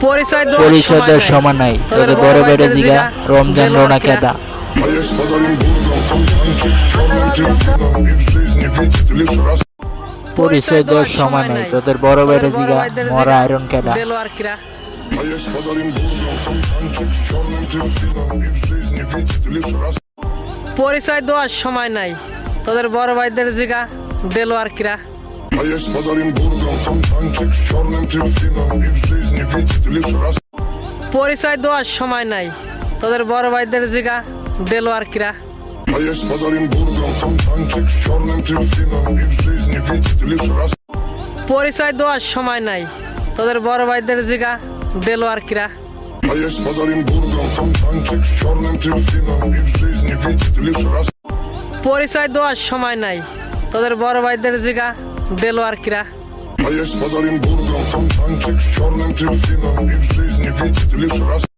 পরিচয় দেওয়ার সময় নাই, তোদের বড় ভাইরে জিগা রমজান রোনা কেদা। А я с подарим бургом, фонтанчик с черным дельфином. И в жизни видит лишь раз. পরিচয় দেওয়ার সময় নাই, তোদের বড় ভাইরে জিগা মরা আয়রন কেদা। А я с подарим бургом, фонтанчик с черным дельфином. И в жизни видит лишь раз. পরিচয় দেওয়ার সময় নাই, তোদের বড় ভাইদের জিগা দেলোয়ার কিরা। А я с подарим бургом, фонтанчик с черным дельфином. И в жизни видит лишь раз. পরিচয় দেওয়ার সময় নাই, তোদের বড় ভাইদের জিগা দেলোয়ার কিরা। А я с подарим бургом, фонтанчик с черным дельфином. И в жизни видит лишь раз. পরিচয় দেওয়ার সময় নাই, তোদের বড় ভাইদের জিগা দেলোয়ার কিরা। А я с подарим бургом, фонтанчик с черным дельфином. И в жизни видит лишь раз. পরিচয় দেওয়ার সময় নাই, তোদের বড় ভাইদের জিগা দেলোয়ার কিরা। А я с подарим бургом, фонтанчик с черным дельфином. И в жизни видит лишь раз.